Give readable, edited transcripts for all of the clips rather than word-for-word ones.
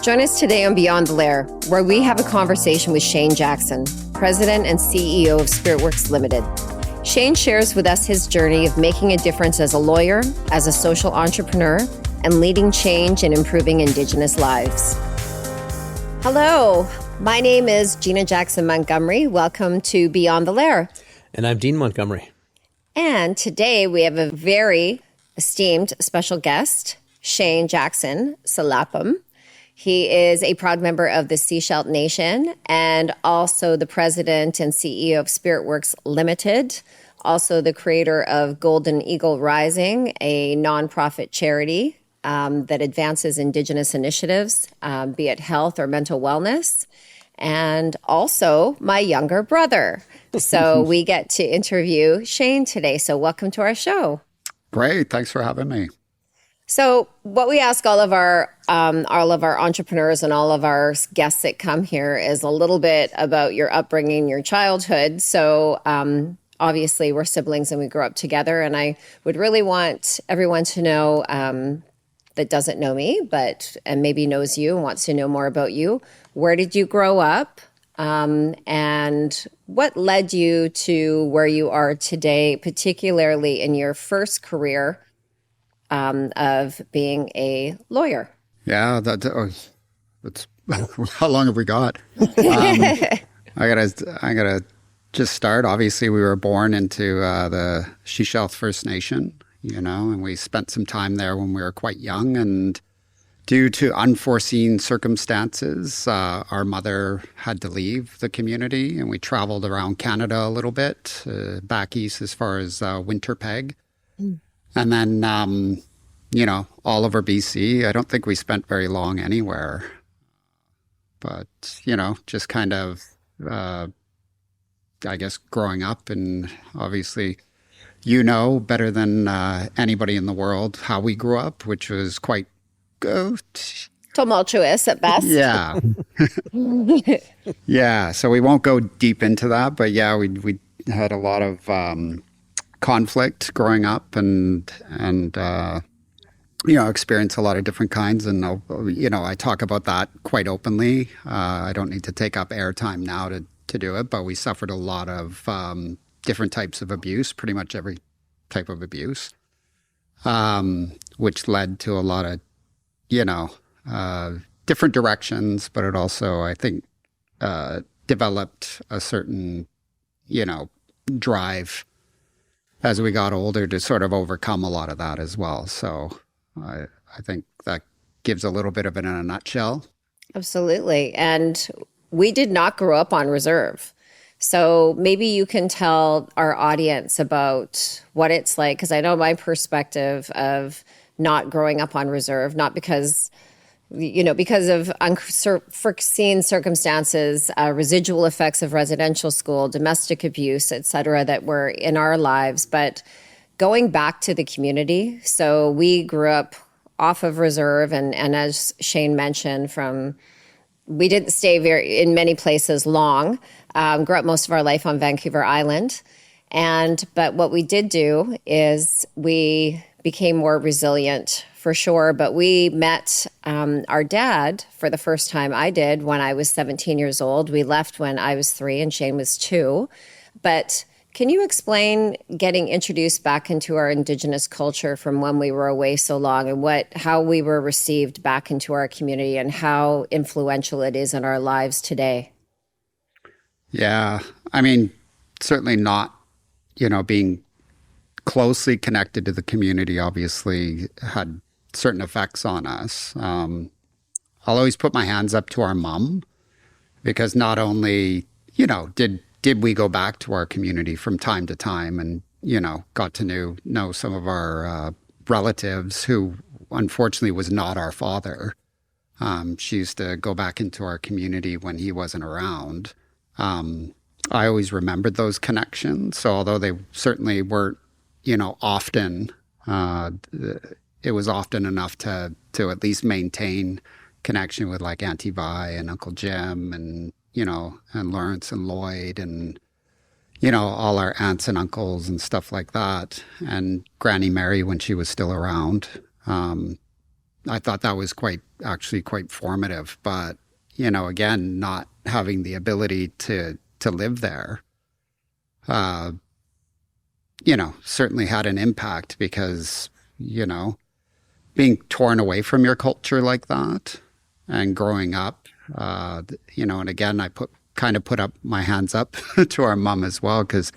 Join us today on Beyond the Lair, where we have a conversation with Shain Jackson, President and CEO of Spiritworks Limited. Shain shares with us his journey of making a difference as a lawyer, as a social entrepreneur, and leading change and improving Indigenous lives. Hello, my name is Gina Jackson Montgomery. Welcome to Beyond the Lair. And I'm Dean Montgomery. And today we have a very esteemed special guest, Shain Jackson Selapem. He is a proud member of the Sechelt Nation and also the president and CEO of Spiritworks Limited, also the creator of Golden Eagle Rising, a nonprofit charity that advances Indigenous initiatives, be it health or mental wellness, and also my younger brother. So we get to interview Shain today. So welcome to our show. Great. Thanks for having me. So what we ask all of our entrepreneurs and all of our guests that come here is a little bit about your upbringing, your childhood. So obviously we're siblings and we grew up together. And I would really want everyone to know that doesn't know me, and maybe knows you and wants to know more about you. Where did you grow up? And what led you to where you are today, particularly in your first career of being a lawyer? Yeah, that's how long have we got? I gotta just start. Obviously, we were born into the Sechelt First Nation, and we spent some time there when we were quite young. And due to unforeseen circumstances, our mother had to leave the community, and we traveled around Canada a little bit, back east as far as Winterpeg. And then, all over BC, I don't think we spent very long anywhere. But, just kind of, I guess, growing up, and obviously, better than anybody in the world how we grew up, which was quite tumultuous at best. Yeah. Yeah. So we won't go deep into that, but yeah, we had a lot of conflict growing up and experience a lot of different kinds. And, I talk about that quite openly. I don't need to take up airtime now to do it, but we suffered a lot of different types of abuse, pretty much every type of abuse, which led to a lot of, different directions, but it also, I think, developed a certain, drive as we got older to sort of overcome a lot of that as well. So I think that gives a little bit of it in a nutshell. Absolutely. And we did not grow up on reserve. So maybe you can tell our audience about what it's like, because I know my perspective of not growing up on reserve, not because of unforeseen circumstances, residual effects of residential school, domestic abuse, et cetera, that were in our lives, but going back to the community. So we grew up off of reserve, and as Shain mentioned, we didn't stay in many places long. Grew up most of our life on Vancouver Island. But what we did do is we became more resilient for sure. But we met our dad for the first time. I did when I was 17 years old. We left when I was 3 and Shain was 2. But can you explain getting introduced back into our Indigenous culture from when we were away so long, and how we were received back into our community and how influential it is in our lives today? Yeah. I mean, certainly not, being closely connected to the community obviously had certain effects on us. I'll always put my hands up to our mom, because not only, did we go back to our community from time to time and, got to know some of our relatives who unfortunately was not our father. She used to go back into our community when he wasn't around. I always remembered those connections. So although they certainly weren't, often, it was often enough to at least maintain connection with like Auntie Vi and Uncle Jim and Lawrence and Lloyd and, all our aunts and uncles and stuff like that. And Granny Mary when she was still around. I thought that was actually quite formative. But, again, not having the ability to live there, certainly had an impact because, being torn away from your culture like that and growing up, and again, I put up my hands up to our mom as well, because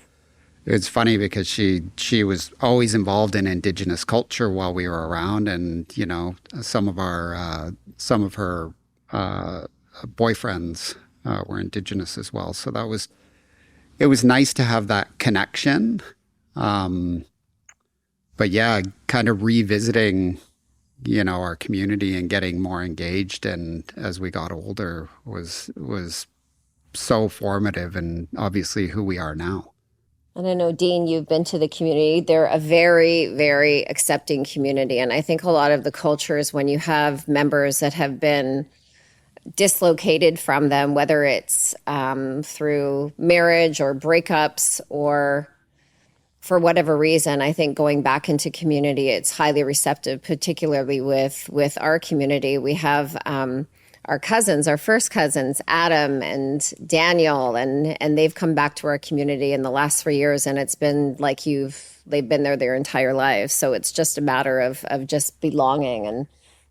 it's funny because she was always involved in Indigenous culture while we were around, and some of her boyfriends were Indigenous as well. So it was nice to have that connection. But yeah, kind of revisiting, our community and getting more engaged, and as we got older was so formative, and obviously who we are now. And I know, Dean, you've been to the community. They're a very, very accepting community. And I think a lot of the cultures, when you have members that have been dislocated from them, whether it's through marriage or breakups or for whatever reason, I think going back into community, it's highly receptive, particularly with our community. We have our cousins, our first cousins, Adam and Daniel, and they've come back to our community in the last 3 years, and it's been like they've been there their entire lives. So it's just a matter of just belonging. And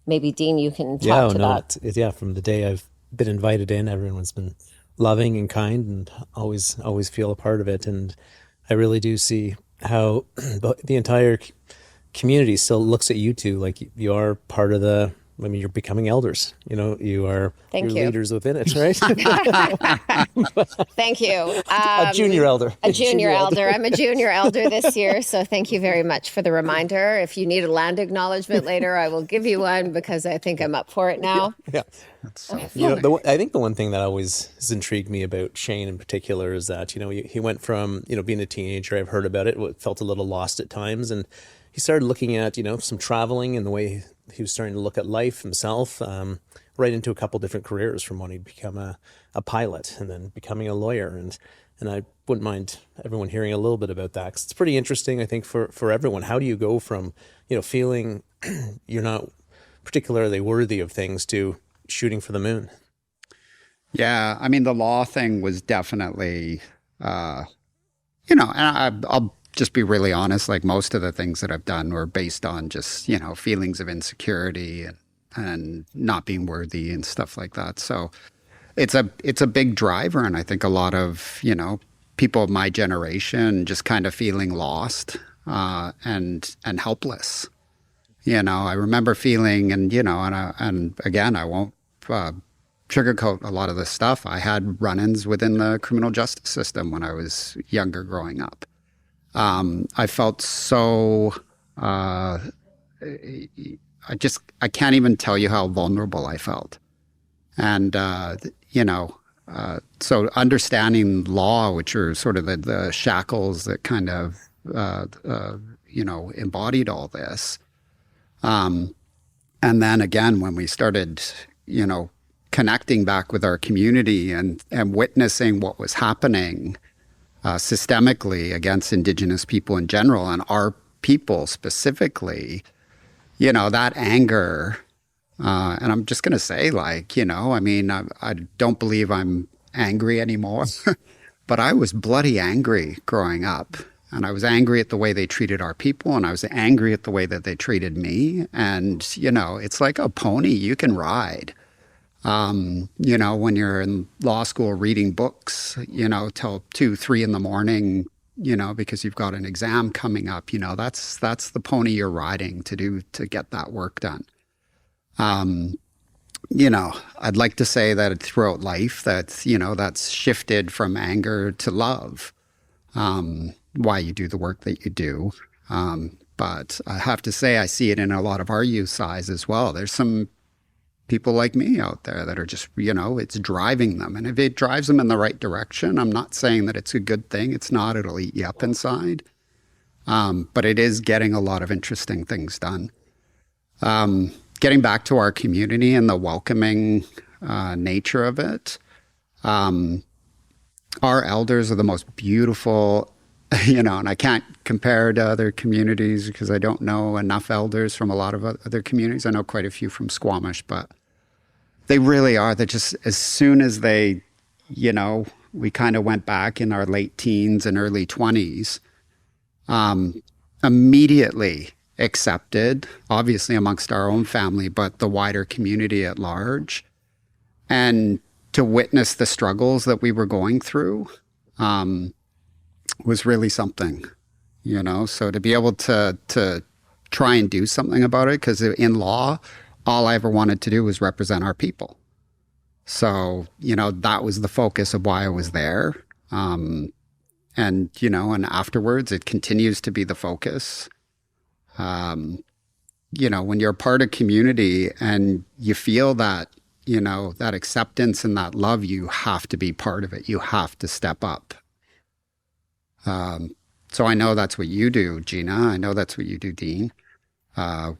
maybe, Dean, you can talk to that. From the day I've been invited in, everyone's been loving and kind, and always feel a part of it. And I really do see how the entire community still looks at you two like you are part of you're becoming elders. You are leaders within it, right? Thank you. A junior elder. A junior elder. I'm a junior elder this year, so thank you very much for the reminder. If you need a land acknowledgement later, I will give you one, because I think I'm up for it now. Yeah. That's so funny. I think the one thing that always has intrigued me about Shain in particular is that, he went from, being a teenager, I've heard about it, felt a little lost at times, and he started looking at, some traveling and the way he was starting to look at life himself, right into a couple different careers, from wanting to become a pilot and then becoming a lawyer. And I wouldn't mind everyone hearing a little bit about that, 'cause it's pretty interesting, I think, for everyone. How do you go from, feeling you're not particularly worthy of things to shooting for the moon? Yeah, I mean, the law thing was definitely, and I'll just be really honest, like most of the things that I've done were based on just, feelings of insecurity and not being worthy and stuff like that. So it's a big driver. And I think a lot of, people of my generation just kind of feeling lost and helpless. I remember feeling, and again, I won't sugarcoat a lot of this stuff. I had run-ins within the criminal justice system when I was younger growing up. I felt so, I can't even tell you how vulnerable I felt. And, so understanding law, which are sort of the shackles that kind of, embodied all this. And then again, when we started, connecting back with our community and witnessing what was happening systemically against Indigenous people in general, and our people specifically, that anger, and I'm just going to say, I don't believe I'm angry anymore, but I was bloody angry growing up. And I was angry at the way they treated our people, and I was angry at the way that they treated me. And, it's like a pony you can ride. When you're in law school reading books, till 2, 3 in the morning, because you've got an exam coming up, that's the pony you're riding to get that work done. I'd like to say that throughout life that's shifted from anger to love, why you do the work that you do. But I have to say, I see it in a lot of our youth size as well. There's some people like me out there that are just, it's driving them. And if it drives them in the right direction, I'm not saying that it's a good thing. It's not. It'll eat you up inside. But it is getting a lot of interesting things done. Getting back to our community and the welcoming nature of it. Our elders are the most beautiful and I can't compare to other communities because I don't know enough elders from a lot of other communities. I know quite a few from Squamish, but they really are. They're just, as soon as they, we kind of went back in our late teens and early 20s, immediately accepted, obviously amongst our own family, but the wider community at large. And to witness the struggles that we were going through was really something, So to be able to try and do something about it, because in law, all I ever wanted to do was represent our people. So, that was the focus of why I was there. And afterwards, it continues to be the focus. When you're a part of community and you feel that, that acceptance and that love, you have to be part of it. You have to step up. So I know that's what you do, Gina. I know that's what you do, Dean.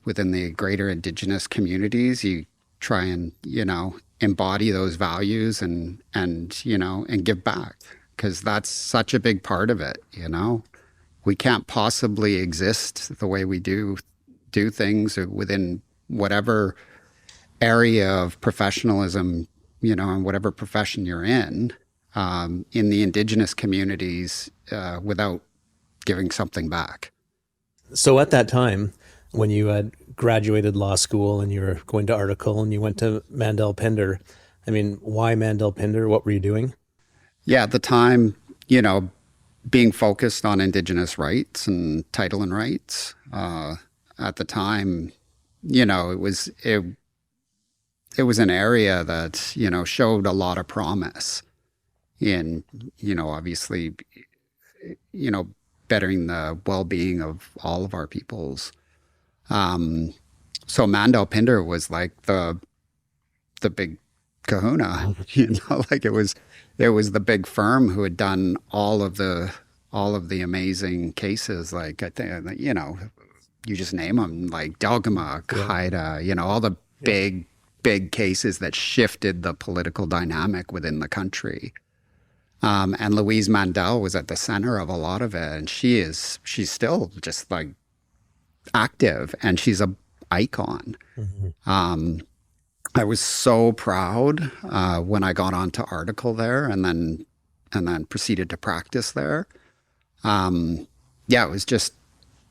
Within the greater Indigenous communities, you try and, embody those values and give back, because that's such a big part of it. We can't possibly exist the way we do things within whatever area of professionalism, and whatever profession you're in the Indigenous communities, without giving something back. So at that time, when you had graduated law school and you were going to Article and you went to Mandel Pinder, why Mandel Pinder? What were you doing? Yeah, at the time, being focused on Indigenous rights and title and rights. At the time, it was an area that, showed a lot of promise in, obviously, bettering the well-being of all of our peoples. So Mandel Pinder was like the big kahuna, like it was the big firm who had done all of the amazing cases. Like, I think, you just name them, like Delgamuuk, Haida, all the big cases that shifted the political dynamic within the country. And Louise Mandel was at the center of a lot of it. And she's still just like active, and she's a icon. Mm-hmm. I was so proud when I got onto Article there, and then proceeded to practice there. It was just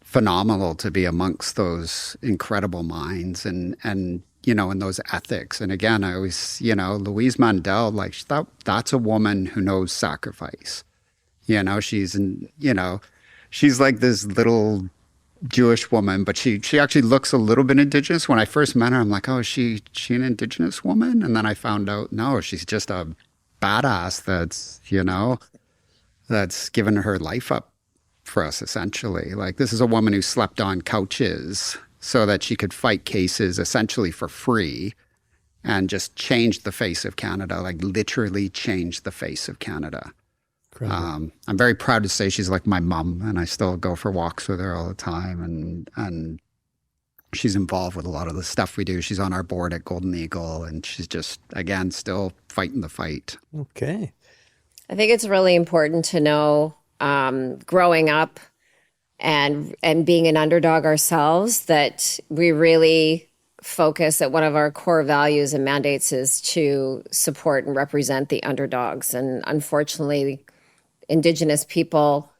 phenomenal to be amongst those incredible minds and and those ethics. And again, I always, Louise Mandel, like that's a woman who knows sacrifice. She's like this little Jewish woman, but she actually looks a little bit Indigenous. When I first met her, I'm like, oh, is she an Indigenous woman? And then I found out, no, she's just a badass that's given her life up for us, essentially. Like, this is a woman who slept on couches so that she could fight cases essentially for free and just change the face of Canada, like literally change the face of Canada. I'm very proud to say she's like my mom, and I still go for walks with her all the time. And she's involved with a lot of the stuff we do. She's on our board at Golden Eagle, and she's just, again, still fighting the fight. Okay. I think it's really important to know, growing up and being an underdog ourselves, that we really focus that one of our core values and mandates is to support and represent the underdogs. And unfortunately, Indigenous people,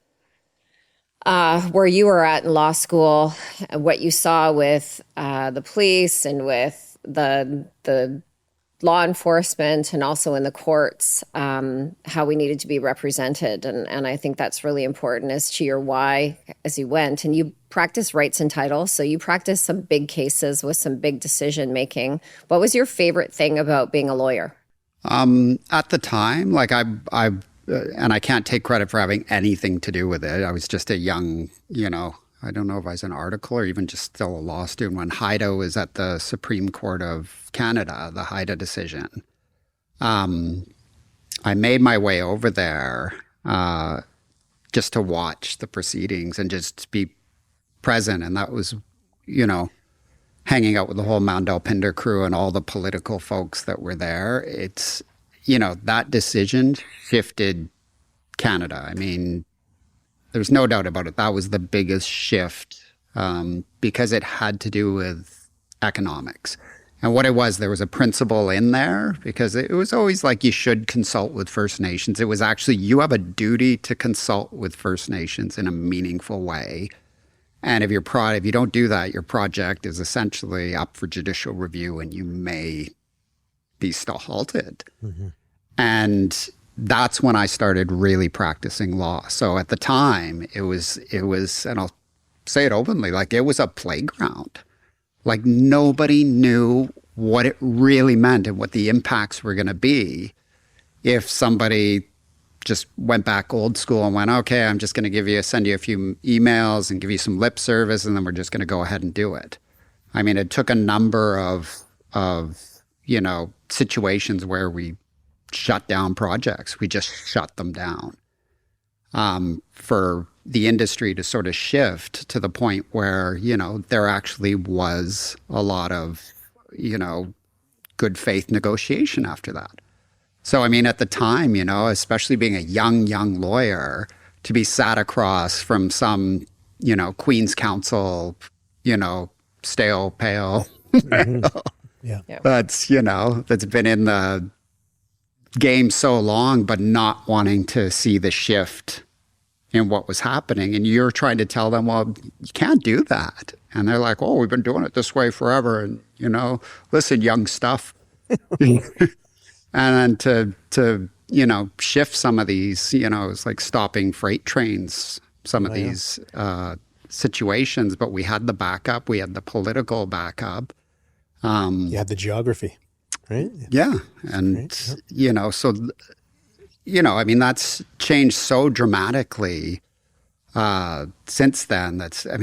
where you were at in law school, what you saw with the police and with the law enforcement and also in the courts, how we needed to be represented. And I think that's really important as to your why as you went. And you practice rights and titles. So you practice some big cases with some big decision making. What was your favorite thing about being a lawyer? At the time, like I and I can't take credit for having anything to do with it. I was just a young, I don't know if I was an article or even just still a law student when Haida was at the Supreme Court of Canada, the Haida decision. I made my way over there just to watch the proceedings and just be present. And that was, hanging out with the whole Mandel Pinder crew and all the political folks that were there. It's, that decision shifted Canada. I mean, there's no doubt about it. That was the biggest shift, because it had to do with economics. And what it was, there was a principle in there, because it was always like you should consult with First Nations. It was actually, you have a duty to consult with First Nations in a meaningful way. And if you don't do that, your project is essentially up for judicial review and you may be halted. Mm-hmm. And that's when I started really practicing law. So at the time, it was, and I'll say it openly, like it was a playground. Like nobody knew what it really meant and what the impacts were going to be if somebody just went back old school and went, okay, I'm just going to send you a few emails and give you some lip service, and then we're just going to go ahead and do it. I mean, it took a number of situations where we shut down projects. We just shut them down, for the industry to sort of shift to the point where, there actually was a lot of, good faith negotiation after that. So, I mean, at the time, especially being a young lawyer, to be sat across from some, Queen's Counsel, stale, pale, yeah, that's been in the game so long, but not wanting to see the shift in what was happening. And you're trying to tell them, well, you can't do that. And they're like, oh, we've been doing it this way forever. And, listen, young stuff. And then to shift some of these, it's like stopping freight trains, some of these situations. But we had the backup. We had the political backup. You had the geography, right? Yeah. And, so, I mean, that's changed so dramatically since then. I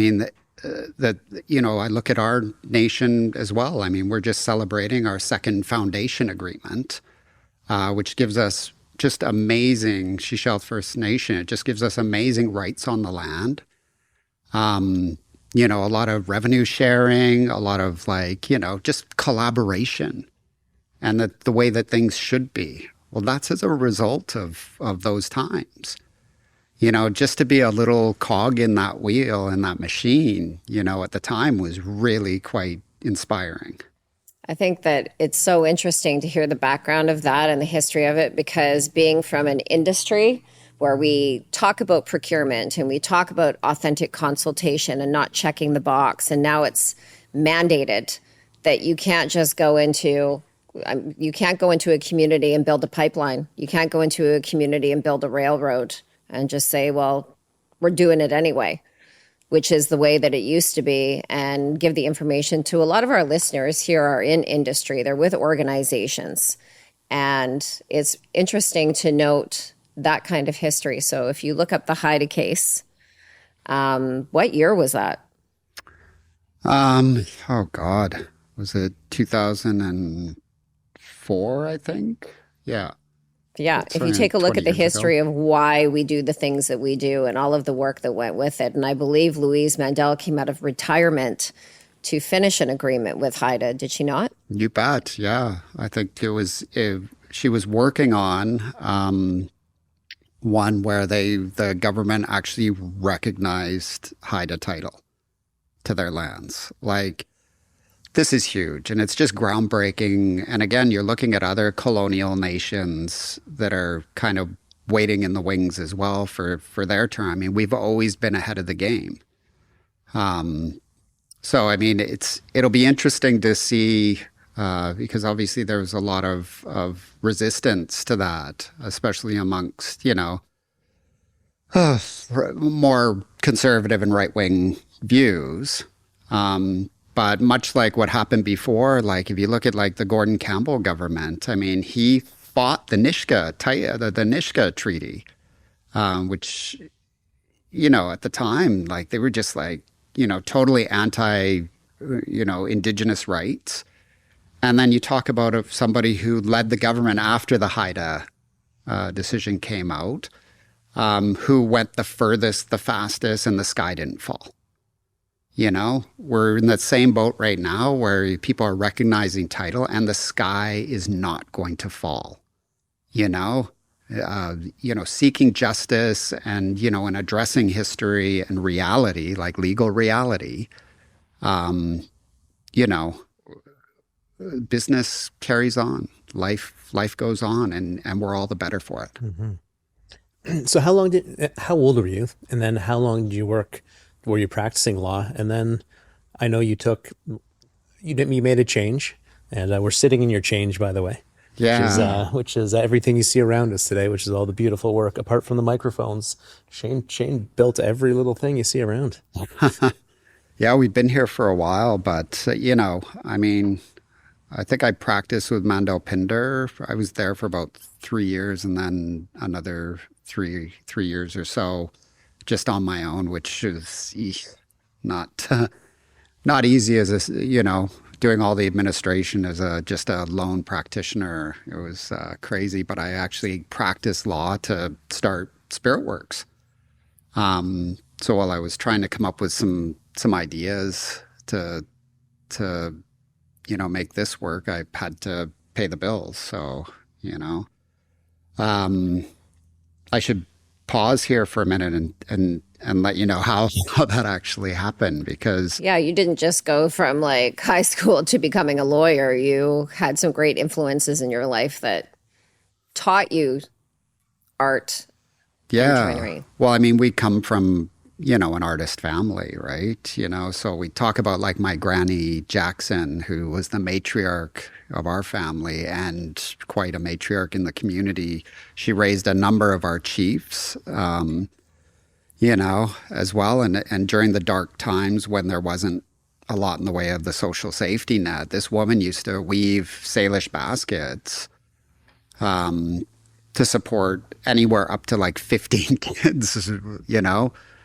look at our nation as well. I mean, we're just celebrating our second foundation agreement, which gives us just amazing, Sechelt First Nation, it just gives us amazing rights on the land. A lot of revenue sharing, a lot of just collaboration, and the way that things should be. Well, that's as a result of those times. Just to be a little cog in that wheel, in that machine, at the time was really quite inspiring. I think that it's so interesting to hear the background of that and the history of it, because being from an industry where we talk about procurement and we talk about authentic consultation and not checking the box, and now it's mandated that you can't just go into a community and build a pipeline. You can't go into a community and build a railroad and just say, well, we're doing it anyway, which is the way that it used to be, and give the information to a lot of our listeners here are in industry. They're with organizations. And it's interesting to note that kind of history. So if you look up the Haida case, what year was that? Oh God, was it 2004, I think? Yeah. Yeah, if you take a look at the history of why we do the things that we do and all of the work that went with it, and I believe Louise Mandel came out of retirement to finish an agreement with Haida, did she not? You bet, yeah. I think she was working on one where the government actually recognized Haida title to their lands. This is huge, and it's just groundbreaking. And again, you're looking at other colonial nations that are kind of waiting in the wings as well for their turn. I mean, we've always been ahead of the game. So, I mean, it'll be interesting to see, because obviously there's a lot of resistance to that, especially amongst, more conservative and right-wing views. But much like what happened before, if you look at the Gordon Campbell government, I mean, he fought the Nisga'a Treaty, which, at the time, they were just totally anti, Indigenous rights. And then you talk about somebody who led the government after the Haida decision came out, who went the furthest, the fastest, and the sky didn't fall. We're in that same boat right now where people are recognizing title and the sky is not going to fall. seeking justice and, and addressing history and reality, like legal reality, you know, business carries on. Life goes on, and we're all the better for it. Mm-hmm. So how old were you? And then how long did you were you practicing law? And then I know you made a change, and we're sitting in your change, by the way. Yeah. Which is everything you see around us today, which is all the beautiful work. Apart from the microphones, Shain built every little thing you see around. Yeah, we've been here for a while, but I mean, I think I practiced with Mandel Pinder. I was there for about 3 years, and then another three years or so just on my own, which is not not easy as doing all the administration as just a lone practitioner. It was crazy, but I actually practiced law to start Spirit Works. So while I was trying to come up with some ideas to make this work, I had to pay the bills. So I should pause here for a minute and let you know how that actually happened, because Yeah, you didn't just go from like high school to becoming a lawyer. You had some great influences in your life that taught you art and joinery. Well, I mean, we come from an artist family, right? So we talk about like my granny Jackson, who was the matriarch of our family and quite a matriarch in the community. She raised a number of our chiefs, as well. And during the dark times when there wasn't a lot in the way of the social safety net, this woman used to weave Salish baskets to support anywhere up to like 15 kids,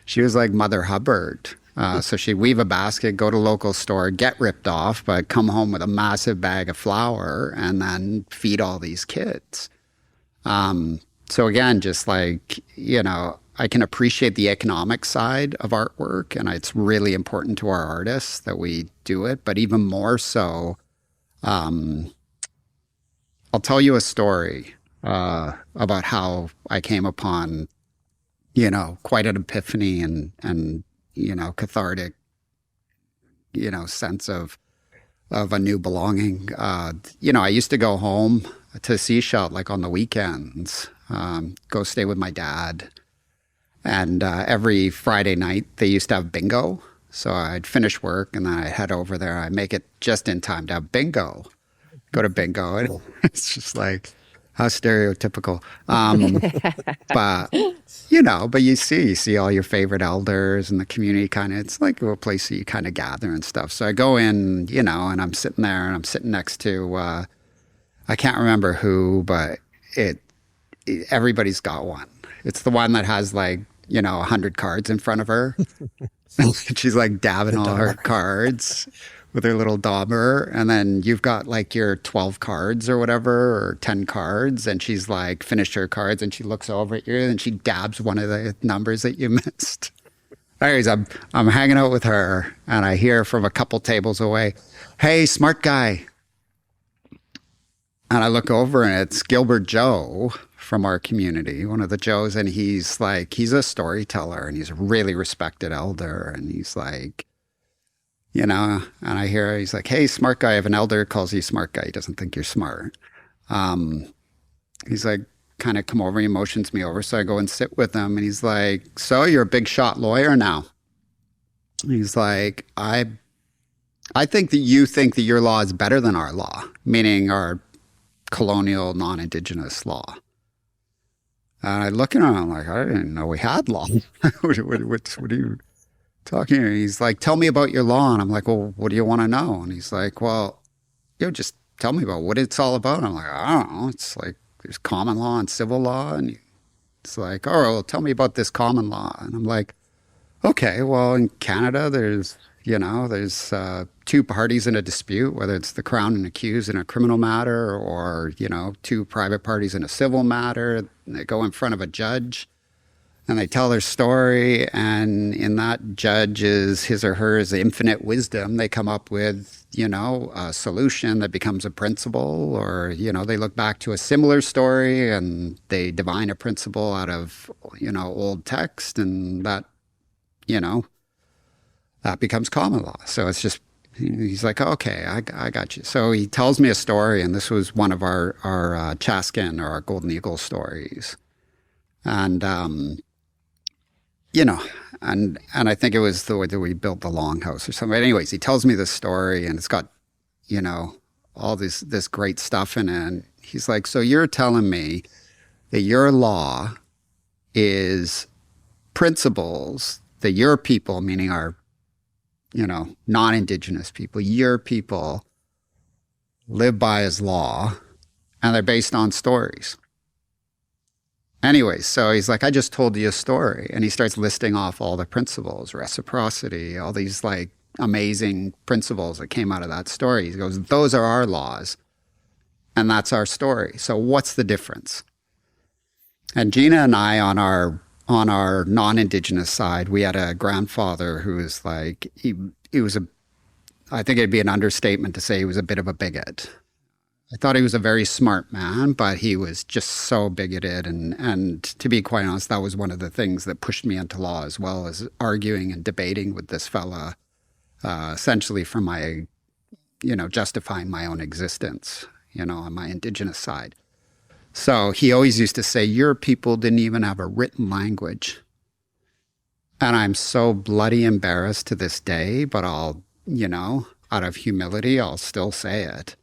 She was like Mother Hubbard. So she'd weave a basket, go to local store, get ripped off, but come home with a massive bag of flour and then feed all these kids. So again, just like, I can appreciate the economic side of artwork, and it's really important to our artists that we do it. But even more so, I'll tell you a story about how I came upon quite an epiphany and cathartic, sense of a new belonging. I used to go home to Sechelt like on the weekends, go stay with my dad. And every Friday night they used to have bingo. So I'd finish work and then I'd head over there. I make it just in time to have bingo. Go to bingo. And it's just like, how stereotypical. But you see all your favorite elders and the community it's like a place that you kind of gather and stuff. So I go in, and I'm sitting there and I'm sitting next to, I can't remember who, but everybody's got one. It's the one that has like, 100 cards in front of her. She's like dabbing all her cards with her little dauber, and then you've got like your 12 cards or whatever, or 10 cards, and she's like finished her cards, and she looks over at you and she dabs one of the numbers that you missed. Anyways, I'm hanging out with her, and I hear from a couple tables away, "Hey, smart guy." And I look over, and it's Gilbert Joe from our community, one of the Joes, and he's a storyteller, and he's a really respected elder, and he's like, and I hear he's like, "Hey, smart guy." If an elder calls you smart guy, he doesn't think you're smart. He's like, kind of come over, he motions me over. So I go and sit with him, and he's like, "So you're a big shot lawyer now?" He's like, I think that you think that your law is better than our law, meaning our colonial non-Indigenous law. And I look at him, I'm like, I didn't know we had law. what are you talking to? He's like, "Tell me about your law." And I'm like, "Well, what do you want to know?" And he's like, "Well, just tell me about what it's all about." And I'm like, "I don't know. It's like there's common law and civil law." And it's like, "Oh, well, tell me about this common law." And I'm like, "Okay, well, in Canada, there's two parties in a dispute, whether it's the Crown and accused in a criminal matter, or, two private parties in a civil matter. And they go in front of a judge. and they tell their story, and in that judge's his or hers infinite wisdom, they come up with, a solution that becomes a principle, or, they look back to a similar story and they divine a principle out of, old text, and that, that becomes common law. So it's just, he's like, okay, I got you. So he tells me a story, and this was one of our Chaskin or our Golden Eagle stories. And, and I think it was the way that we built the longhouse or something. But anyways, he tells me this story, and it's got, all this great stuff in it. And he's like, so you're telling me that your law is principles that your people, meaning our, non-Indigenous people, your people live by as law, and they're based on stories. Anyways, so he's like, I just told you a story. And he starts listing off all the principles, reciprocity, all these like amazing principles that came out of that story. He goes, those are our laws, and that's our story. So what's the difference? And Gina and I, on our non-Indigenous side, we had a grandfather who was like, he was I think it'd be an understatement to say he was a bit of a bigot. I thought he was a very smart man, but he was just so bigoted. And to be quite honest, that was one of the things that pushed me into law, as well as arguing and debating with this fella, essentially for my, justifying my own existence, on my Indigenous side. So he always used to say, your people didn't even have a written language. And I'm so bloody embarrassed to this day, but I'll, out of humility, I'll still say it.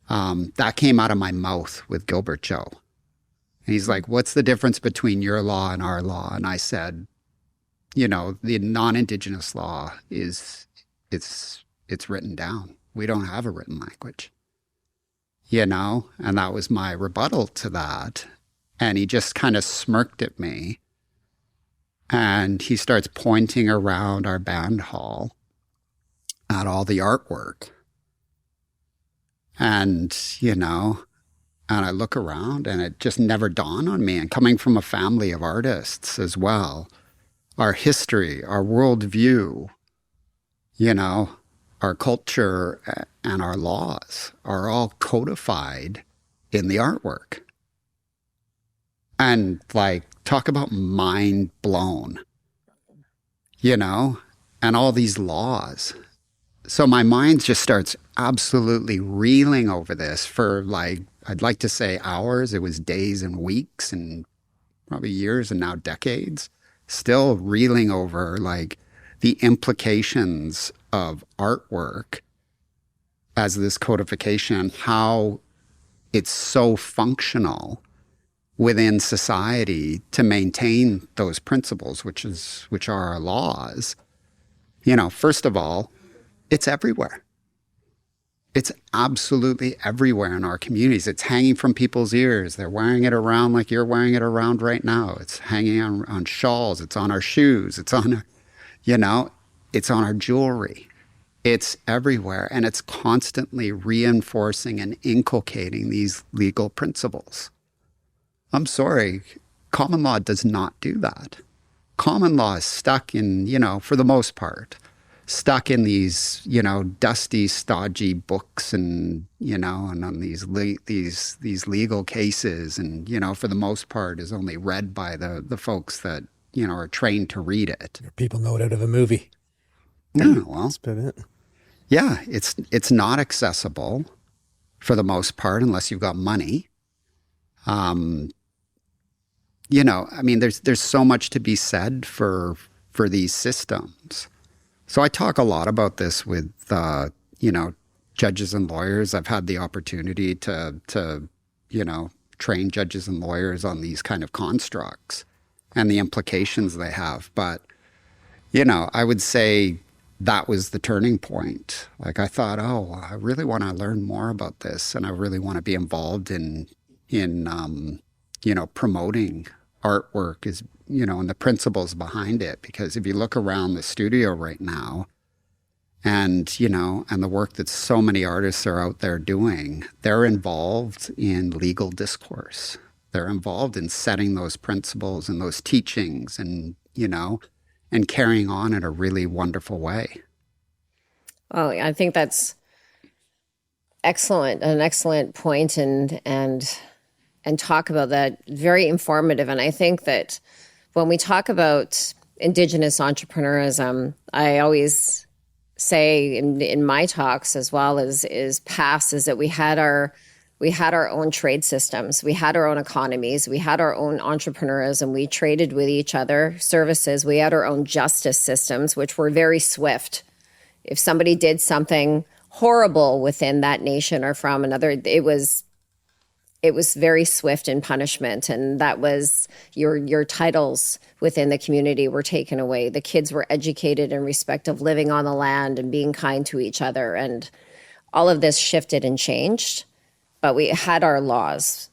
That came out of my mouth with Gilbert Joe. And he's like, what's the difference between your law and our law? And I said, the non-Indigenous law it's written down. We don't have a written language. And that was my rebuttal to that. And he just kind of smirked at me. And he starts pointing around our band hall at all the artwork. And, and I look around, and it just never dawned on me. And coming from a family of artists as well, our history, our worldview, our culture and our laws are all codified in the artwork. And like, talk about mind blown, and all these laws. So my mind just starts absolutely reeling over this for like, I'd like to say hours. It was days and weeks and probably years and now decades, still reeling over like the implications of artwork as this codification, how it's so functional within society to maintain those principles, which are our laws. First of all, it's everywhere. It's absolutely everywhere in our communities. It's hanging from people's ears. They're wearing it around like you're wearing it around right now. It's hanging on shawls. It's on our shoes. It's on, it's on our jewelry. It's everywhere. And it's constantly reinforcing and inculcating these legal principles. I'm sorry, common law does not do that. Common law is stuck in, for the most part, stuck in these, dusty, stodgy books and, and on these legal cases, and, for the most part is only read by the folks that, are trained to read it. People know it out of a movie. Yeah, well, that's about it. Yeah, it's not accessible for the most part unless you've got money. There's so much to be said for these systems. So I talk a lot about this with, judges and lawyers. I've had the opportunity to train judges and lawyers on these kind of constructs and the implications they have. But, I would say that was the turning point. Like I thought, I really want to learn more about this, and I really want to be involved in promoting artwork is, and the principles behind it. Because if you look around the studio right now and, and the work that so many artists are out there doing, they're involved in legal discourse. they're involved in setting those principles and those teachings and, and carrying on in a really wonderful way. Well, I think that's excellent, an excellent point, and talk about that. Very informative. And I think that when we talk about Indigenous entrepreneurism, I always say in my talks as well as is past is that we had our own trade systems, we had our own economies, we had our own entrepreneurism, we traded with each other services, we had our own justice systems, which were very swift. If somebody did something horrible within that nation or from another, it was very swift in punishment, and that was your titles within the community were taken away. The kids were educated in respect of living on the land and being kind to each other, and all of this shifted and changed. But we had our laws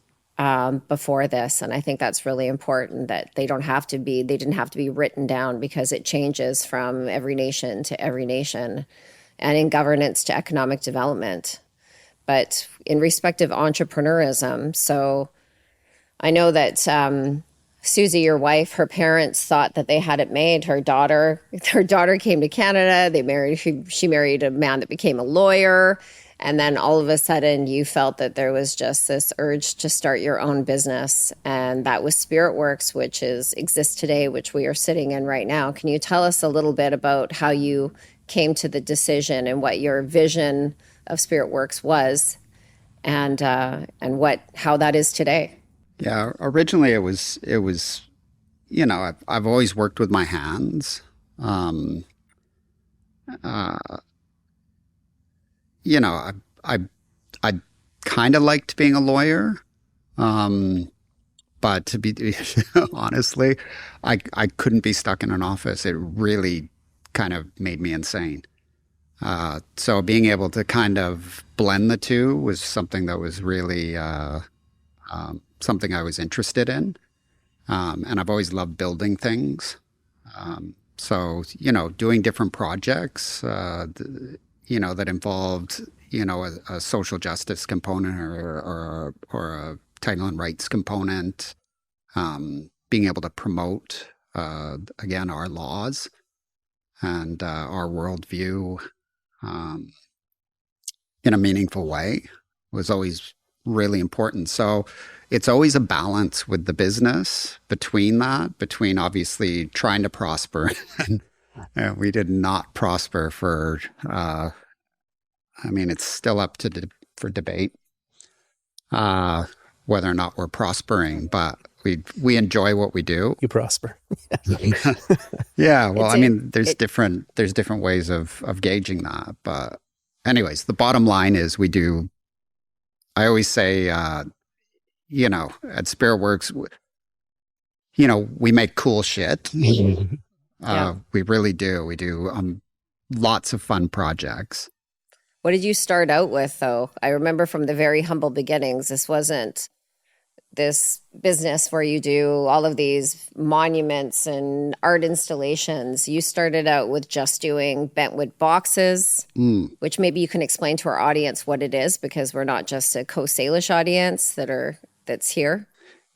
before this, and I think that's really important that they didn't have to be written down, because it changes from every nation to every nation, and in governance to economic development. But in respect of entrepreneurism, so I know that Susie, your wife, her parents thought that they had it made. Her daughter came to Canada. She married a man that became a lawyer. And then all of a sudden you felt that there was just this urge to start your own business. And that was Spiritworks, which exists today, which we are sitting in right now. Can you tell us a little bit about how you came to the decision and what your vision of Spiritworks was, and how that is today? Yeah, originally it was I've always worked with my hands. I kind of liked being a lawyer, but to be honestly, I couldn't be stuck in an office. It really kind of made me insane. So being able to kind of blend the two was something that was really something I was interested in. And I've always loved building things. So, doing different projects, that involved, a social justice component or a title and rights component, being able to promote, again, our laws and our worldview in a meaningful way was always really important. So it's always a balance with the business between obviously trying to prosper. And we did not prosper for, it's still up for debate whether or not we're prospering, but we enjoy what we do. You prosper. Yeah. Well, there's different ways of gauging that. But anyways, the bottom line is I always say, at Spiritworks, we make cool shit. Yeah. We really do. We do lots of fun projects. What did you start out with, though? I remember from the very humble beginnings, this wasn't this business where you do all of these monuments and art installations. You started out with just doing bentwood boxes, which maybe you can explain to our audience what it is, because we're not just a Coast Salish audience that's here.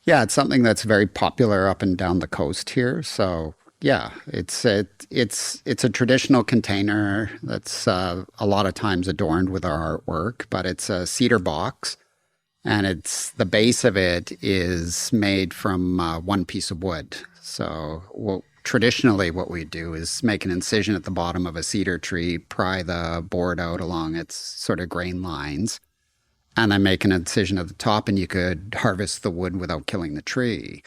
Yeah, it's something that's very popular up and down the coast here. So yeah, it's a traditional container that's a lot of times adorned with our artwork, but it's a cedar box. And the base of it is made from one piece of wood. So traditionally what we do is make an incision at the bottom of a cedar tree, pry the board out along its sort of grain lines, and then make an incision at the top, and you could harvest the wood without killing the tree.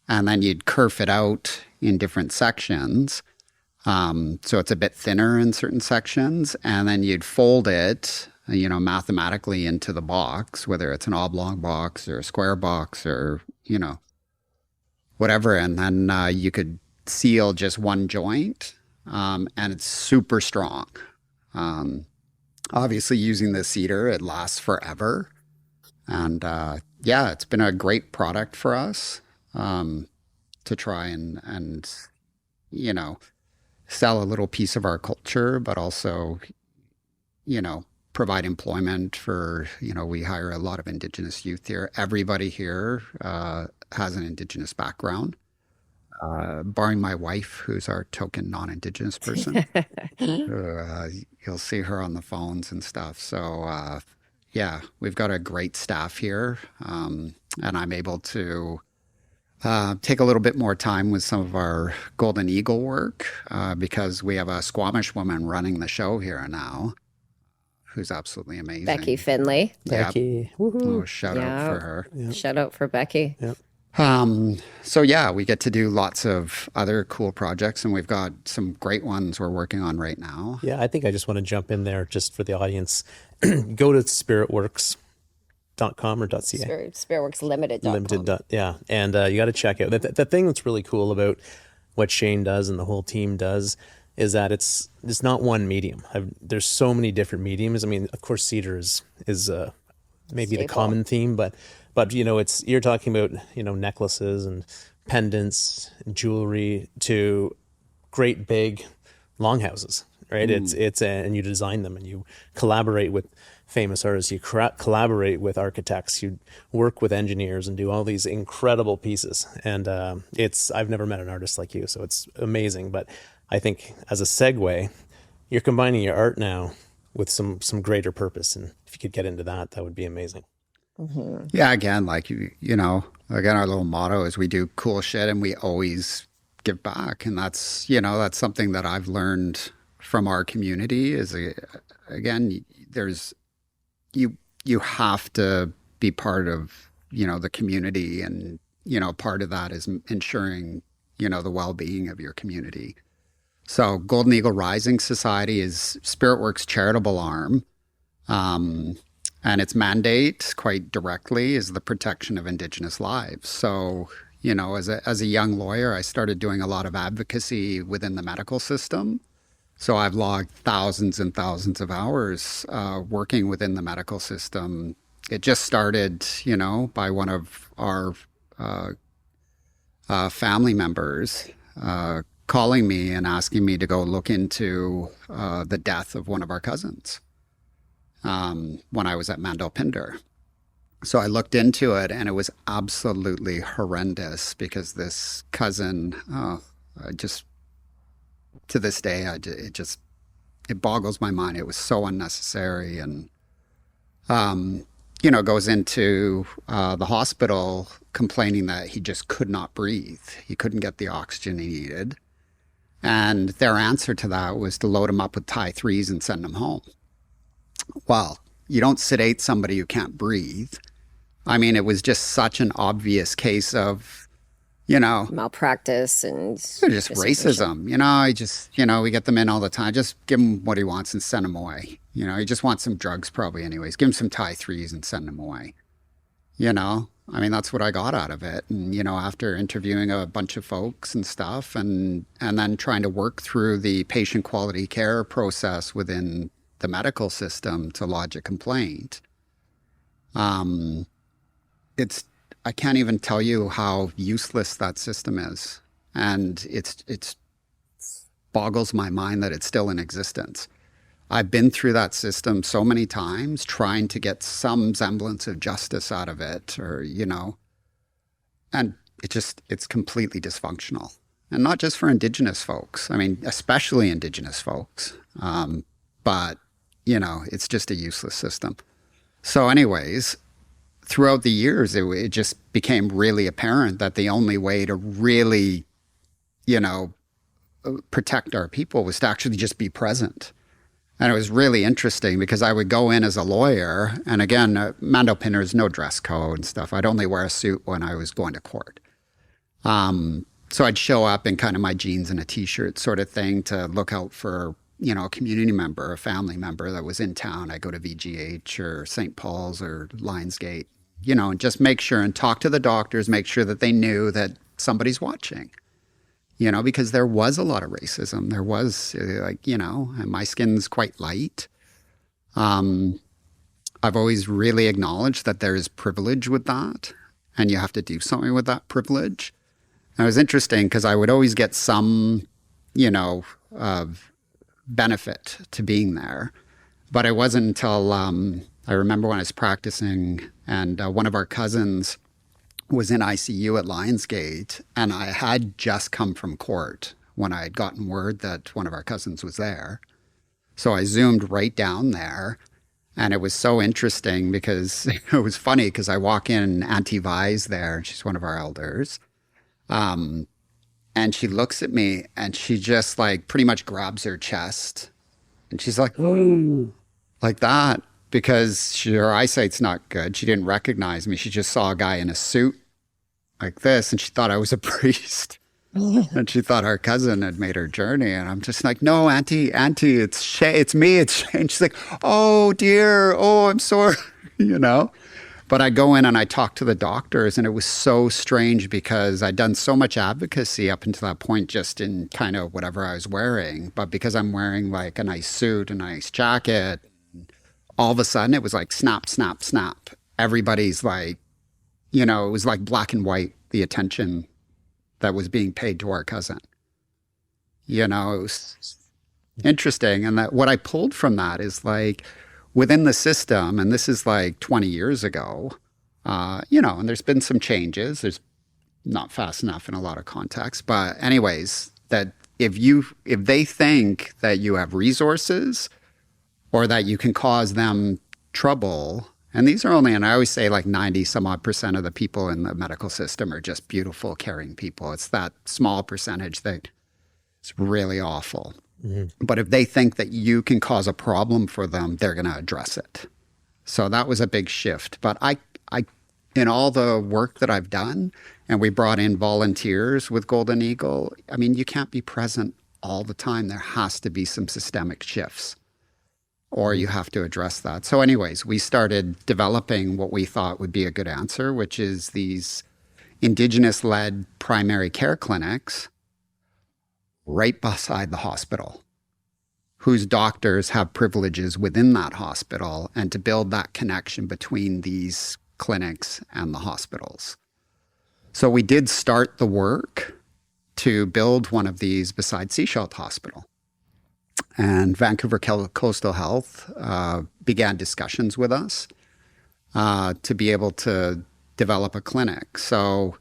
And then you'd kerf it out in different sections. So it's a bit thinner in certain sections, and then you'd fold it mathematically into the box, whether it's an oblong box or a square box or, whatever. And then you could seal just one joint, and it's super strong. Obviously, using the cedar, it lasts forever. And it's been a great product for us to try and sell a little piece of our culture, but also, provide employment for, we hire a lot of Indigenous youth here. Everybody here has an Indigenous background, barring my wife, who's our token non-Indigenous person. You'll see her on the phones and stuff. So, yeah, we've got a great staff here, and I'm able to take a little bit more time with some of our Golden Eagle work because we have a Squamish woman running the show here now, who's absolutely amazing. Becky Finley. Becky. Yep. Oh, shout out for her. Yep. Shout out for Becky. Yep. So yeah, we get to do lots of other cool projects, and we've got some great ones we're working on right now. Yeah, I think I just want to jump in there just for the audience. Go to spiritworks.com or .ca. Spiritworkslimited.com. Limited. Yeah, and you got to check out the thing that's really cool about what Shain does and the whole team does is that it's not one medium. There's so many different mediums. I mean, of course, cedar is maybe the common theme, but you're talking about necklaces and pendants and jewelry to great big longhouses, right? And you design them and you collaborate with famous artists, you collaborate with architects, you work with engineers and do all these incredible pieces. And I've never met an artist like you, so it's amazing. But I think as a segue, you're combining your art now with some greater purpose, and if you could get into that, that would be amazing. Mm-hmm. Yeah, again, like again, our little motto is we do cool shit and we always give back, and that's something that I've learned from our community. Is again, you have to be part of the community, and part of that is ensuring the well-being of your community. So Golden Eagle Rising Society is Spiritworks' charitable arm. And its mandate, quite directly, is the protection of Indigenous lives. So, as a young lawyer, I started doing a lot of advocacy within the medical system. So I've logged thousands and thousands of hours working within the medical system. It just started, by one of our family members calling me and asking me to go look into the death of one of our cousins. When I was at Mandalpinder. So I looked into it, and it was absolutely horrendous because this cousin, to this day, it boggles my mind. It was so unnecessary, and, goes into the hospital complaining that he just could not breathe. He couldn't get the oxygen he needed. And their answer to that was to load him up with Thai 3s and send him home. Well, you don't sedate somebody who can't breathe. I mean, it was just such an obvious case of, malpractice and just racism. We get them in all the time. Just give him what he wants and send him away. He just wants some drugs probably anyways. Give him some Thai 3s and send him away. I mean, that's what I got out of it. And, after interviewing a bunch of folks and stuff and then trying to work through the patient quality care process within the medical system to lodge a complaint. I can't even tell you how useless that system is. And it's boggles my mind that it's still in existence. I've been through that system so many times trying to get some semblance of justice out of it, and it's completely dysfunctional. And not just for Indigenous folks. I mean, especially Indigenous folks. But it's just a useless system. So anyways, throughout the years, it just became really apparent that the only way to really, protect our people was to actually just be present. And it was really interesting because I would go in as a lawyer, and again, Mandalpinder is no dress code and stuff. I'd only wear a suit when I was going to court. So I'd show up in kind of my jeans and a t-shirt sort of thing to look out for a community member, a family member that was in town. I go to VGH or St. Paul's or Lionsgate, and just make sure and talk to the doctors, make sure that they knew that somebody's watching, because there was a lot of racism. There was and my skin's quite light. I've always really acknowledged that there is privilege with that, and you have to do something with that privilege. And it was interesting because I would always get some, benefit to being there. But it wasn't until I remember when I was practicing, and one of our cousins was in ICU at Lionsgate, and I had just come from court when I had gotten word that one of our cousins was there. So I zoomed right down there, and it was so interesting because it was funny because I walk in, Auntie Vi's there, and she's one of our elders. And she looks at me and she just like pretty much grabs her chest and she's like, oh, like that, because her eyesight's not good. She didn't recognize me. She just saw a guy in a suit like this and she thought I was a priest. And she thought our cousin had made her journey. And I'm just like, no, Auntie, it's me, it's Shain. She's like, oh dear, oh, I'm sorry, you know? But I go in and I talk to the doctors, and it was so strange because I'd done so much advocacy up until that point just in kind of whatever I was wearing. But because I'm wearing like a nice suit, a nice jacket, all of a sudden it was like snap, snap, snap. Everybody's like, you know, it was like black and white, the attention that was being paid to our cousin. You know, it was interesting. And that what I pulled from that is like, within the system, and this is like 20 years ago, you know, and there's been some changes. There's not fast enough in a lot of contexts. But anyways, that if they think that you have resources or that you can cause them trouble, and these are only, and I always say like 90 some odd % of the people in the medical system are just beautiful, caring people. It's that small percentage that is really awful. Mm-hmm. But if they think that you can cause a problem for them, they're going to address it. So that was a big shift. But I, in all the work that I've done, and we brought in volunteers with Golden Eagle, I mean, you can't be present all the time. There has to be some systemic shifts, or you have to address that. So anyways, we started developing what we thought would be a good answer, which is these Indigenous-led primary care clinics right beside the hospital, whose doctors have privileges within that hospital, and to build that connection between these clinics and the hospitals. So we did start the work to build one of these beside Sechelt Hospital. And Vancouver Coastal Health began discussions with us to be able to develop a clinic. So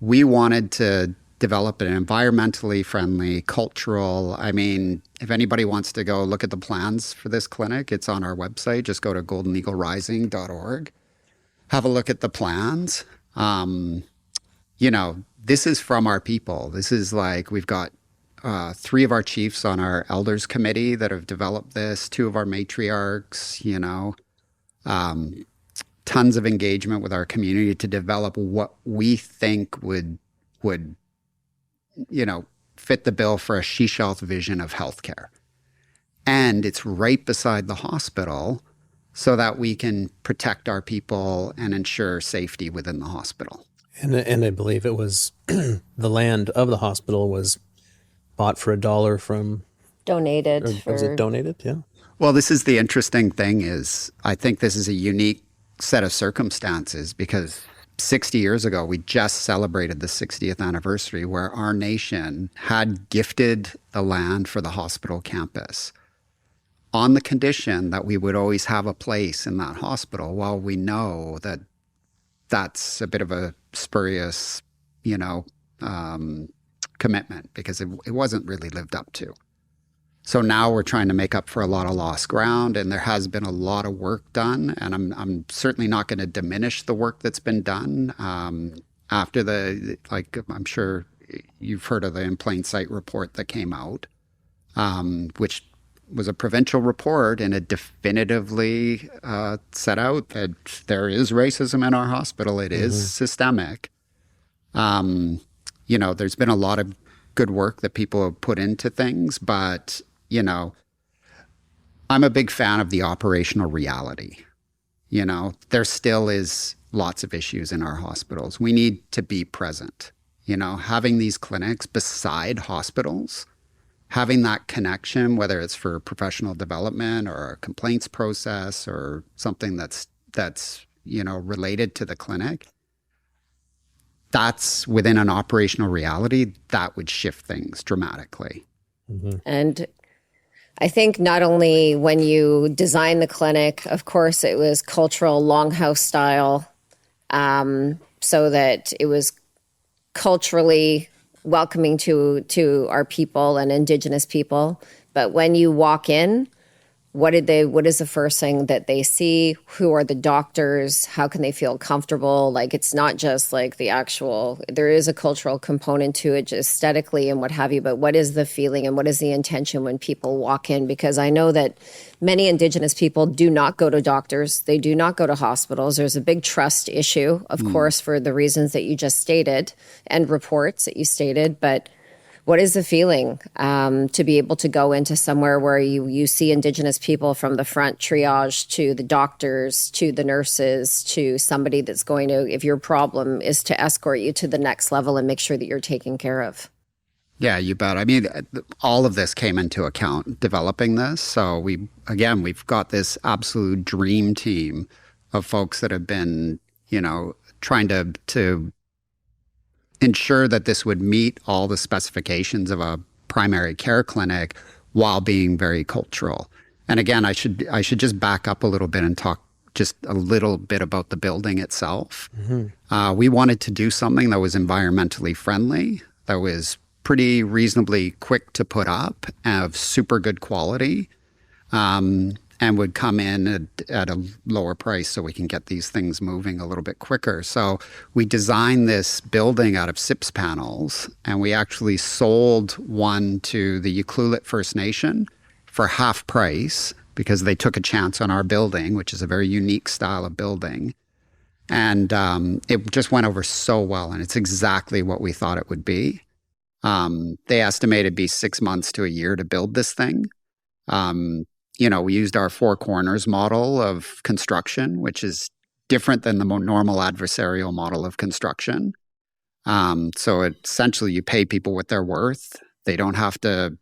we wanted to develop an environmentally friendly, cultural, I mean, if anybody wants to go look at the plans for this clinic, it's on our website. Just go to goldeneaglerising.org. Have a look at the plans. You know, this is from our people. This is like, we've got 3 of our chiefs on our elders committee that have developed this, 2 of our matriarchs, you know, tons of engagement with our community to develop what we think would you know, fit the bill for a Sechelt vision of healthcare. And it's right beside the hospital so that we can protect our people and ensure safety within the hospital. And I believe it was the land of the hospital was bought for $1 from... Donated. Was it donated? Yeah. Well, this is the interesting thing is I think this is a unique set of circumstances because 60 years ago, we just celebrated the 60th anniversary where our nation had gifted the land for the hospital campus on the condition that we would always have a place in that hospital. While we know that that's a bit of a spurious, you know, commitment because it wasn't really lived up to. So now we're trying to make up for a lot of lost ground, and there has been a lot of work done. And I'm certainly not going to diminish the work that's been done after the, like, I'm sure you've heard of the In Plain Sight report that came out, which was a provincial report, and it definitively set out that there is racism in our hospital. It is systemic. You know, there's been a lot of good work that people have put into things, but you know, I'm a big fan of the operational reality. You know, there still is lots of issues in our hospitals. We need to be present. You know, having these clinics beside hospitals, having that connection, whether it's for professional development or a complaints process or something that's you know, related to the clinic, that's within an operational reality that would shift things dramatically. And I think not only when you designed the clinic, of course, it was cultural longhouse style, so that it was culturally welcoming to our people and Indigenous people. But when you walk in, what is the first thing that they see? Who are the doctors? How can they feel comfortable? Like, it's not just like the actual, there is a cultural component to it, just aesthetically and what have you, but what is the feeling and what is the intention when people walk in? Because I know that many Indigenous people do not go to doctors. They do not go to hospitals. There's a big trust issue, of course, for the reasons that you just stated and reports that you stated, but what is the feeling to be able to go into somewhere where you see Indigenous people from the front triage to the doctors, to the nurses, to somebody that's going to, if your problem is to escort you to the next level and make sure that you're taken care of? Yeah, you bet. I mean, all of this came into account developing this. So we've got this absolute dream team of folks that have been, trying to ensure that this would meet all the specifications of a primary care clinic while being very cultural. And again, I should just back up a little bit and talk just a little bit about the building itself. Mm-hmm. We wanted to do something that was environmentally friendly, that was pretty reasonably quick to put up, of super good quality, and would come in at a lower price so we can get these things moving a little bit quicker. So we designed this building out of SIPS panels, and we actually sold one to the Ucluelet First Nation for half price because they took a chance on our building, which is a very unique style of building. And it just went over so well, and it's exactly what we thought it would be. They estimate it'd be 6 months to a year to build this thing. We used our four corners model of construction, which is different than the more normal adversarial model of construction. So essentially you pay people what they're worth. They don't have to,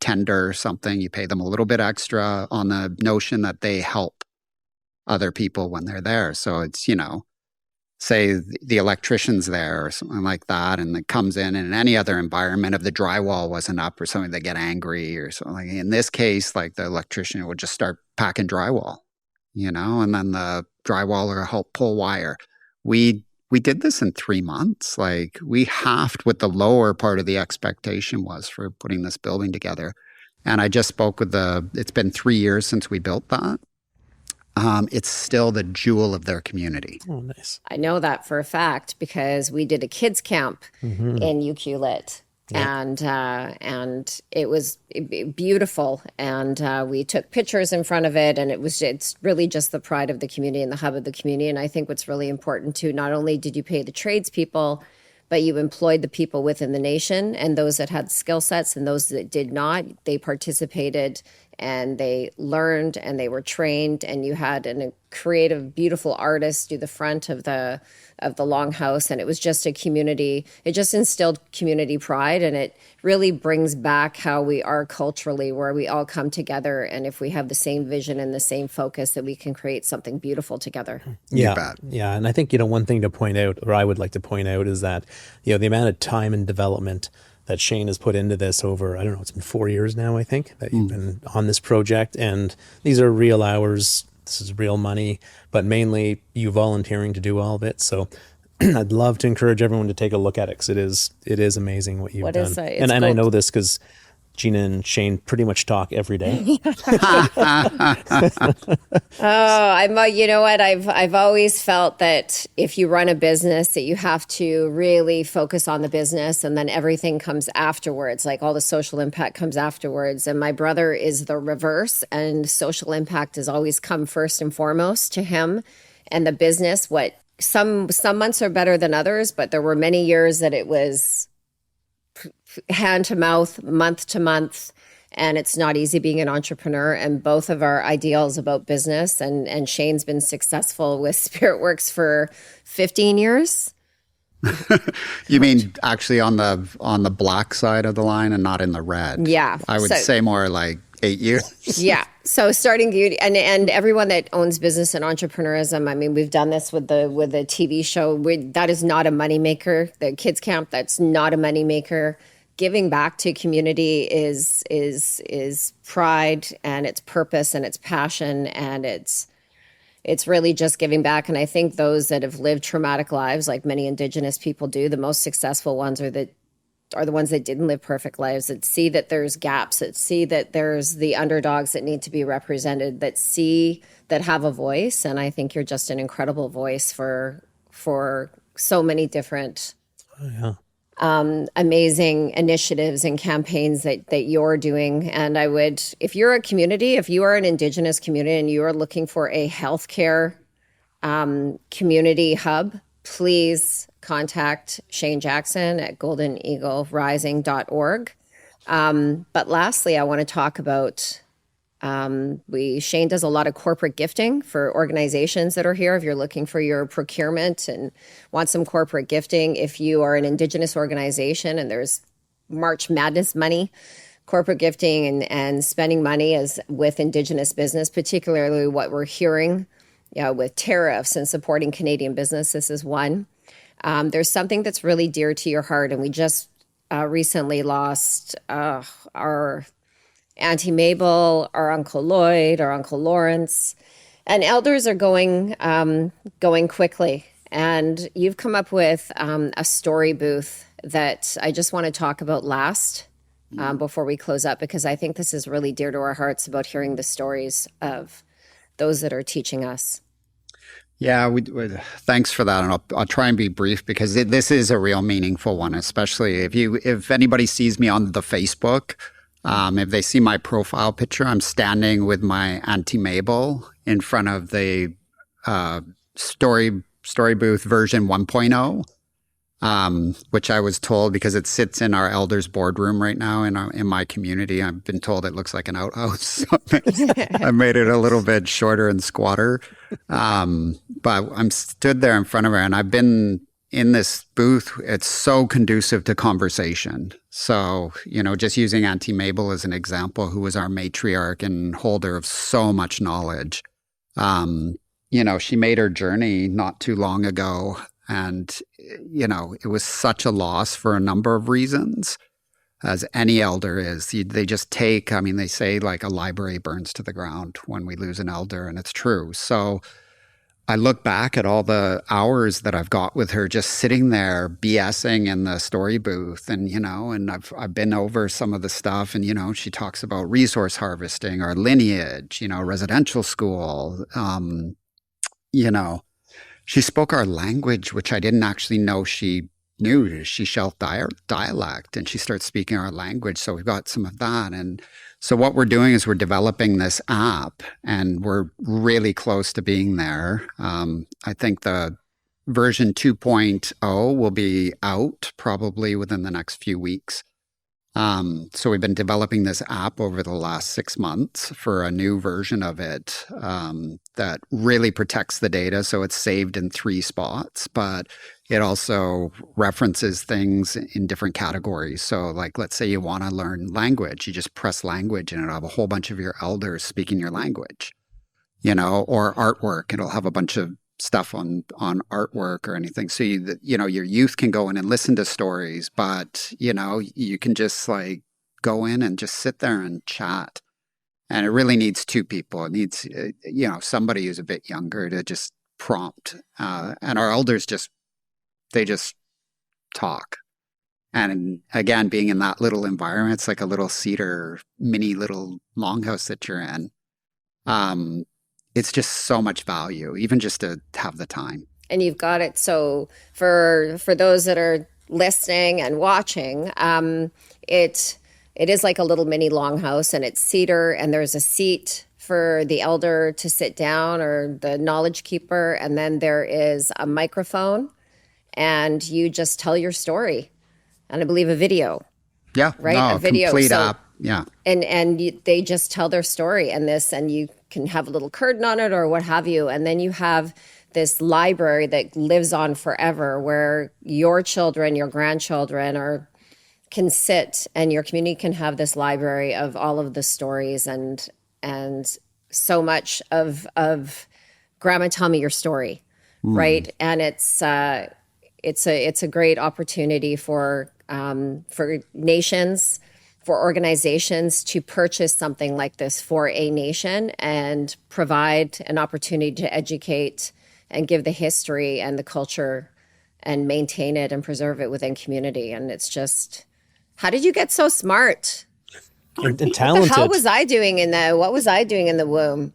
tender something. You pay them a little bit extra on the notion that they help other people when they're there. So it's, say the electrician's there or something like that, and it comes in any other environment, if the drywall wasn't up or something, they get angry or something. In this case, like, the electrician would just start packing drywall, and then the drywaller will help pull wire. We did this in 3 months. Like, we halved what the lower part of the expectation was for putting this building together. And I just spoke with it's been 3 years since we built that. It's still the jewel of their community. Oh, nice. I know that for a fact because we did a kids camp in Ucluelet, and it was beautiful. And we took pictures in front of it, and it's really just the pride of the community and the hub of the community. And I think what's really important too, not only did you pay the tradespeople, but you employed the people within the nation, and those that had skill sets and those that did not, they participated and they learned and they were trained, and you had a creative, beautiful artist do the front of the longhouse, and it was just a community. It just instilled community pride, and it really brings back how we are culturally, where we all come together, and if we have the same vision and the same focus, that we can create something beautiful together. Yeah, and I think one thing to point out, or I would like to point out, is that the amount of time and development that Shain has put into this over, I don't know, it's been 4 years now, I think, that you've been on this project. And these are real hours. This is real money, but mainly you volunteering to do all of it. So I'd love to encourage everyone to take a look at it, because it is amazing what you've done. And I know this because Gina and Shain pretty much talk every day. You know what? I've always felt that if you run a business, that you have to really focus on the business, and then everything comes afterwards. Like, all the social impact comes afterwards. And my brother is the reverse, and social impact has always come first and foremost to him. And the business, some months are better than others, but there were many years that it was hand to mouth, month to month, and it's not easy being an entrepreneur. And both of our ideals about business, and Shain's been successful with Spiritworks for 15 years. You mean actually on the black side of the line and not in the red? Yeah, I would say more like 8 years. Yeah. So starting beauty, and everyone that owns business and entrepreneurism, I mean, we've done this with the TV show. That is not a moneymaker. The kids camp, that's not a moneymaker. giving back to community is pride, and it's purpose, and it's passion, and it's really just giving back. And I think those that have lived traumatic lives, like many Indigenous people do, the most successful ones are the ones that didn't live perfect lives, that see that there's gaps, that see that there's the underdogs that need to be represented, that have a voice. And I think you're just an incredible voice for so many different amazing initiatives and campaigns that you're doing. And I would, if you are an Indigenous community and you are looking for a healthcare community hub, please contact Shain Jackson at goldeneaglerising.org. But lastly, I want to talk about, Shain does a lot of corporate gifting for organizations that are here. If you're looking for your procurement and want some corporate gifting, if you are an Indigenous organization and there's March Madness money, corporate gifting and spending money as with Indigenous business, particularly what we're hearing with tariffs and supporting Canadian business, this is one. There's something that's really dear to your heart, and we just recently lost our Auntie Mabel, our Uncle Lloyd, our Uncle Lawrence, and elders are going quickly. And you've come up with a story booth that I just want to talk about last before we close up, because I think this is really dear to our hearts about hearing the stories of those that are teaching us. Yeah, thanks for that, and I'll try and be brief because this is a real meaningful one, especially if anybody sees me on the Facebook, if they see my profile picture, I'm standing with my Auntie Mabel in front of the story booth version 1.0. Which I was told, because it sits in our elders boardroom right now in my community. I've been told it looks like an outhouse. So I made it a little bit shorter and squatter. But I'm stood there in front of her, and I've been in this booth. It's so conducive to conversation. So, just using Auntie Mabel as an example, who was our matriarch and holder of so much knowledge. She made her journey not too long ago. And, it was such a loss for a number of reasons, as any elder is. They just they say like a library burns to the ground when we lose an elder, and it's true. So I look back at all the hours that I've got with her just sitting there BSing in the story booth, and, and I've been over some of the stuff, and, she talks about resource harvesting, our lineage, residential school, She spoke our language, which I didn't actually know she knew. Sechelt dialect, and she starts speaking our language. So we've got some of that. And so what we're doing is we're developing this app, and we're really close to being there. I think the version 2.0 will be out probably within the next few weeks. So we've been developing this app over the last 6 months for a new version of it that really protects the data. So it's saved in 3 spots, but it also references things in different categories. So like, let's say you want to learn language, you just press language and it'll have a whole bunch of your elders speaking your language, or artwork. It'll have a bunch of stuff on artwork or anything. So your youth can go in and listen to stories, but you can just like go in and just sit there and chat. And it really needs 2 people. It needs somebody who's a bit younger to just prompt. And our elders just talk. And again, being in that little environment, it's like a little cedar mini little longhouse that you're in. It's just so much value, even just to have the time. And you've got it. So for those that are listening and watching, it is like a little mini longhouse, and it's cedar, and there's a seat for the elder to sit down, or the knowledge keeper, and then there is a microphone, and you just tell your story, and I believe a video. Yeah, right. A video, complete app. Yeah, and they just tell their story, and you can have a little curtain on it or what have you, and then you have this library that lives on forever, where your children, your grandchildren can sit, and your community can have this library of all of the stories and so much of Grandma, tell me your story, right? And it's it's a great opportunity for nations, for organizations to purchase something like this for a nation and provide an opportunity to educate and give the history and the culture and maintain it and preserve it within community. And it's just, how did you get so smart? And talented. What was I doing in the womb?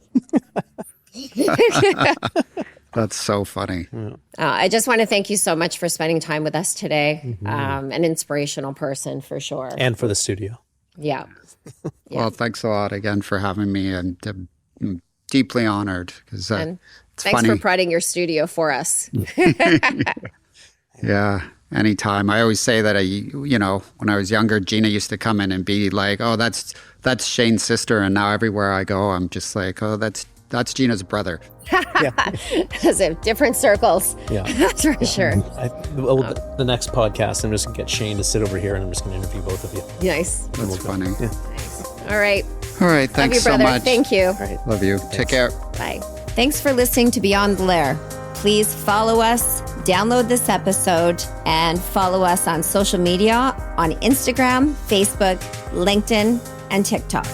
That's so funny. I just want to thank you so much for spending time with us today. An inspirational person for sure. And for the studio. Yeah. Well, thanks a lot again for having me, and I'm deeply honored because it's thanks funny. for prodding your studio for us. Yeah, anytime. I always say that when I was younger, Gina used to come in and be like, "Oh, that's Shain's sister," and now everywhere I go, I'm just like, "Oh, that's Gina's brother." As if different circles. Yeah. That's for sure. The next podcast, I'm just going to get Shain to sit over here and I'm just going to interview both of you. Nice. That's funny. Yeah. Nice. All right. All right. Thanks Love you, so brother. much. Thank you. All right. Love you. Thanks. Take care. Bye. Thanks for listening to Beyond Blair. Please follow us, download this episode, and follow us on social media on Instagram, Facebook, LinkedIn, and TikTok.